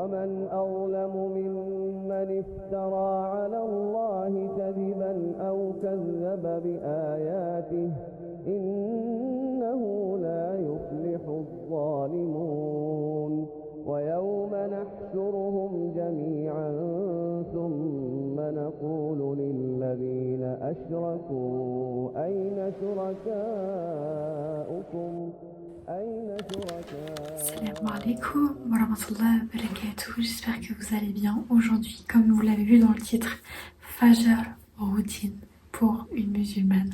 ومن أظلم ممن افترى على الله كذبا أو كذب بآياته إنه لا يفلح الظالمون ويوم نحشرهم جميعا ثم نقول للذين أشركوا أين شركاؤكم Salam alaikum wa rahmatullahi wa barakatuh, j'espère que vous allez bien. Aujourd'hui, comme vous l'avez vu dans le titre, Fajr routine pour une musulmane.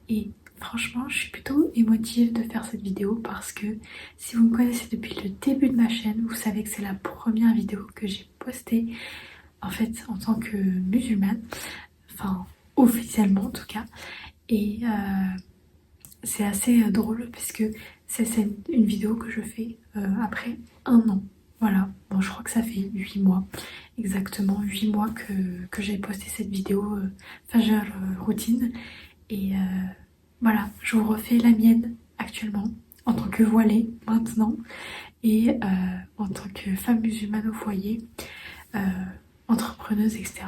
Et franchement, je suis plutôt émotive de faire cette vidéo parce que si vous me connaissez depuis le début de ma chaîne, vous savez que c'est la première vidéo que j'ai postée en fait en tant que musulmane, enfin officiellement en tout cas. Et c'est assez drôle puisque c'est une vidéo que je fais après un an. Voilà, bon je crois que ça fait 8 mois, exactement 8 mois que j'ai posté cette vidéo Fajr routine. Et voilà, je vous refais la mienne actuellement en tant que voilée maintenant et en tant que femme musulmane au foyer, entrepreneuse, etc.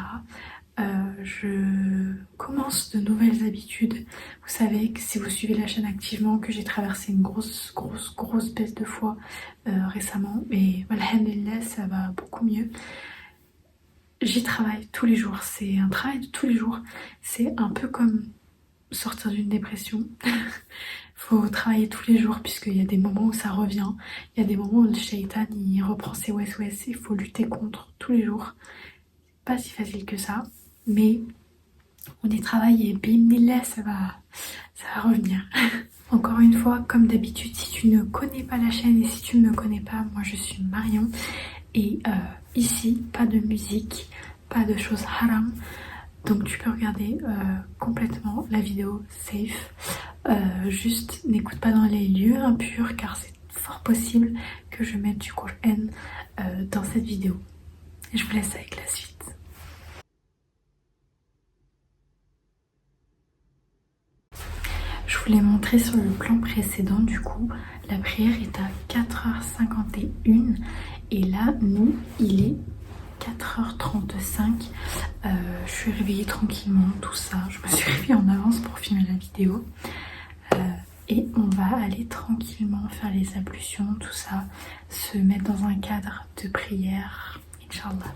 Je commence de nouvelles habitudes. Vous savez que si vous suivez la chaîne activement que j'ai traversé une grosse baisse de foi récemment, mais alhamdulillah ça va beaucoup mieux. J'y travaille tous les jours, c'est un travail de tous les jours. C'est un peu comme sortir d'une dépression. Faut travailler tous les jours puisqu'il y a des moments où ça revient, il y a des moments où le shaitan il reprend ses wes-wes, il faut lutter contre tous les jours. Pas si facile que ça, mais on y travaille et bimnillah ça va revenir. Encore une fois, comme d'habitude, si tu ne connais pas la chaîne et si tu ne me connais pas, moi je suis Marion et ici pas de musique, pas de choses haram, donc tu peux regarder complètement la vidéo safe. Juste n'écoute pas dans les lieux impurs car c'est fort possible que je mette du Coran dans cette vidéo. Et je vous laisse avec la suite. Je vous l'ai montré sur le plan précédent, du coup la prière est à 4h51 et là nous il est 4h35. Je suis réveillée tranquillement, tout ça, je me suis réveillée en avance pour filmer la vidéo et on va aller tranquillement faire les ablutions, tout ça, se mettre dans un cadre de prière, Inch'Allah.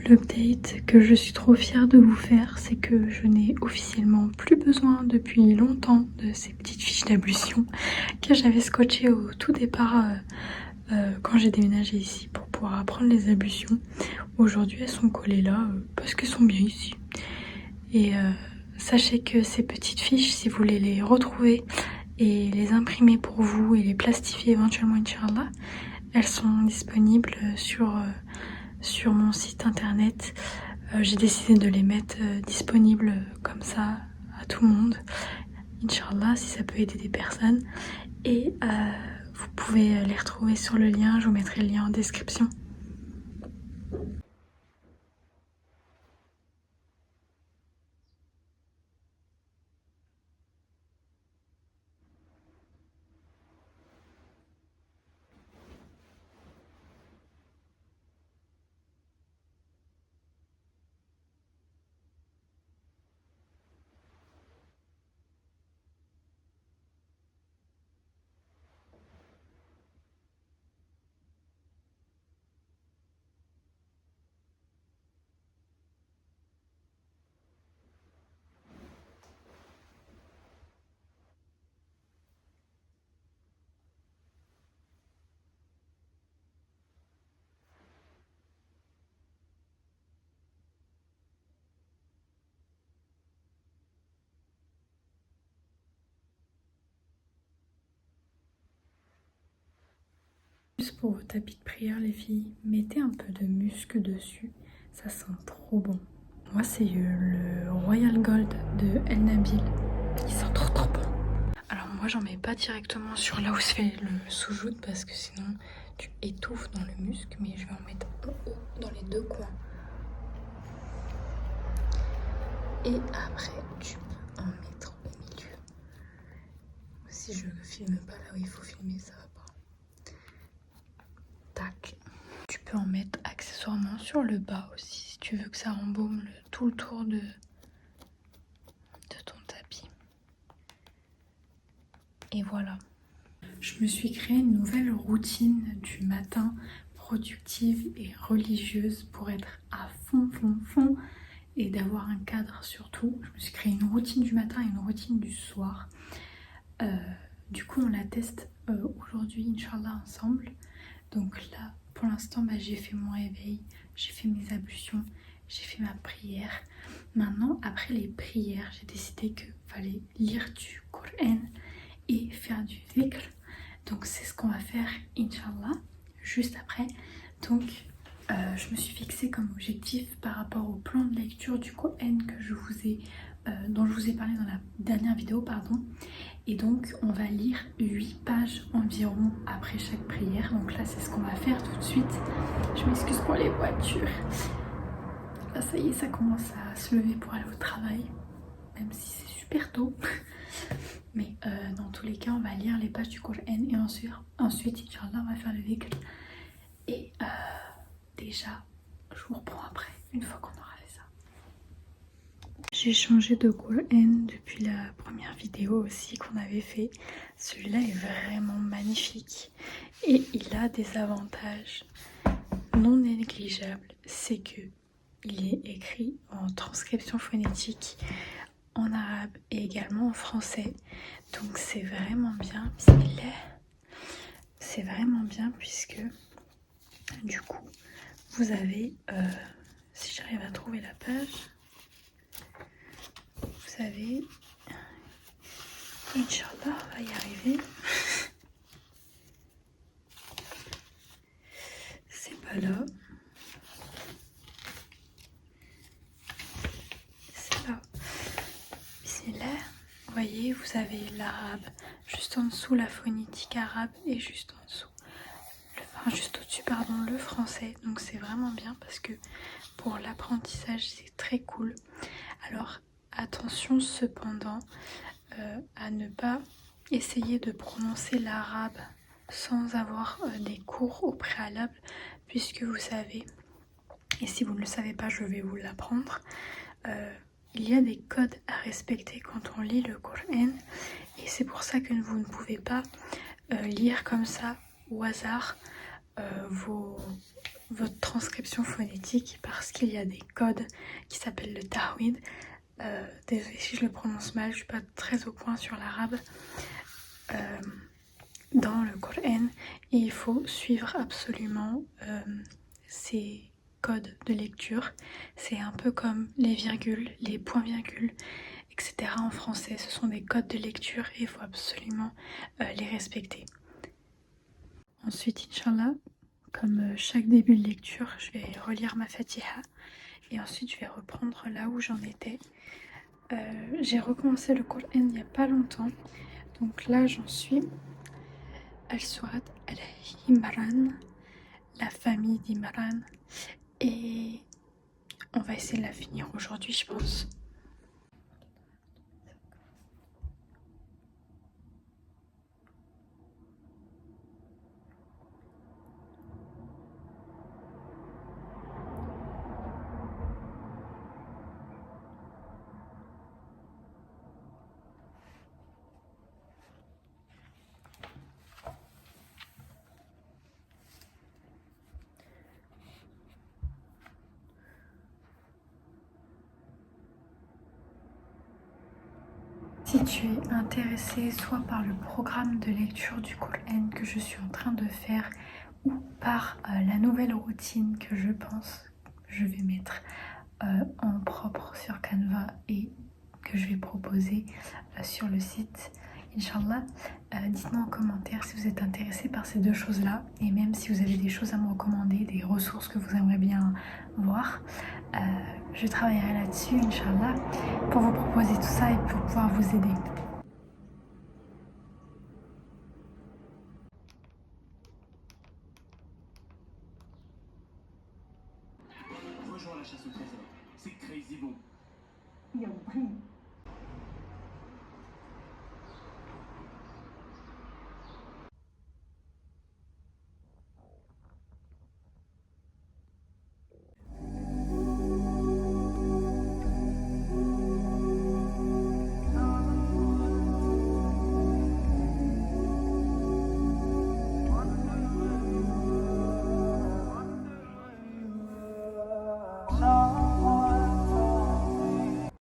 L'update que je suis trop fière de vous faire, c'est que je n'ai officiellement plus besoin depuis longtemps de ces petites fiches d'ablution que j'avais scotchées au tout départ quand j'ai déménagé ici pour pouvoir apprendre les ablutions. Aujourd'hui elles sont collées là parce qu'elles sont bien ici. Et sachez que ces petites fiches, si vous voulez les retrouver et les imprimer pour vous et les plastifier éventuellement Inch'Allah, elles sont disponibles sur mon site internet. J'ai décidé de les mettre disponibles comme ça à tout le monde, Inch'Allah, si ça peut aider des personnes. Et vous pouvez les retrouver sur le lien, je vous mettrai le lien en description. Juste pour vos tapis de prière les filles, mettez un peu de musc dessus, ça sent trop bon. Moi c'est le Royal Gold de El Nabil, il sent trop bon. Alors moi j'en mets pas directement sur là où se fait le soujoud parce que sinon tu étouffes dans le musc, mais je vais en mettre en haut dans les deux coins Et après, tu peux en mettre au milieu. Si je ne filme pas là où il faut filmer, ça va pas. Tac. Tu peux en mettre accessoirement sur le bas aussi, si tu veux que ça embaume tout le tour de ton tapis. Et voilà. Je me suis créé une nouvelle routine du matin, productive et religieuse pour être à fond et d'avoir un cadre surtout. Je me suis créé une routine du matin et une routine du soir. Du coup, on la teste aujourd'hui, Inch'Allah, ensemble. Donc là, pour l'instant, j'ai fait mon réveil, j'ai fait mes ablutions, j'ai fait ma prière. Maintenant, après les prières, j'ai décidé qu'il fallait lire du Coran et faire du dhikr. Donc c'est ce qu'on va faire, Inch'Allah, juste après. Donc je me suis fixé comme objectif par rapport au plan de lecture du Coran que dont je vous ai parlé dans la dernière vidéo, pardon. Et donc on va lire 8 pages environ après chaque prière. Donc là c'est ce qu'on va faire tout de suite. Je m'excuse pour les voitures. Là ça y est, ça commence à se lever pour aller au travail, même si c'est super tôt. Mais dans tous les cas, on va lire les pages du Coran et ensuite Inch'Allah, on va faire le dhikr. Et déjà, je vous reprends après, une fois qu'on aura fait ça. J'ai changé de Coran depuis la première vidéo aussi qu'on avait fait. Celui-là est vraiment magnifique et il a des avantages non négligeables. C'est que il est écrit en transcription phonétique en arabe et également en français. Donc c'est vraiment bien. C'est vraiment bien puisque du coup vous avez, si j'arrive à trouver la page, vous avez, Inch'Allah, on va y arriver. C'est pas là. C'est là. Bismillah. Vous voyez, vous avez l'arabe juste en dessous, la phonétique arabe et juste en dessous. Juste au-dessus, pardon, le français. Donc c'est vraiment bien parce que pour l'apprentissage, c'est très cool. Alors attention cependant à ne pas essayer de prononcer l'arabe sans avoir des cours au préalable, puisque vous savez, et si vous ne le savez pas, je vais vous l'apprendre, il y a des codes à respecter quand on lit le Coran, et c'est pour ça que vous ne pouvez pas lire comme ça au hasard votre transcription phonétique, parce qu'il y a des codes qui s'appellent le tahwid. Désolée si je le prononce mal, je suis pas très au point sur l'arabe, dans le Coran, et il faut suivre absolument ces codes de lecture. C'est un peu comme les virgules, les points-virgules, etc. en français. Ce sont des codes de lecture et il faut absolument les respecter. Ensuite, Inch'Allah, comme chaque début de lecture, je vais relire ma Fatiha et ensuite je vais reprendre là où j'en étais. J'ai recommencé le Coran il n'y a pas longtemps, donc là j'en suis Al-Surat Al-Imran, la famille d'Imran, et on va essayer de la finir aujourd'hui, je pense. Si tu es intéressé soit par le programme de lecture du Coran que je suis en train de faire, ou par la nouvelle routine que je pense que je vais mettre en propre sur Canva et que je vais proposer sur le site, Inch'Allah, dites-moi en commentaire si vous êtes intéressé par ces deux choses-là, et même si vous avez des choses à me recommander, des ressources que vous aimeriez bien voir. Je travaillerai là-dessus, Inch'Allah, pour vous proposer tout ça et pour pouvoir vous aider. Rejoins la chasse au trésor. C'est crazy bon. 有病。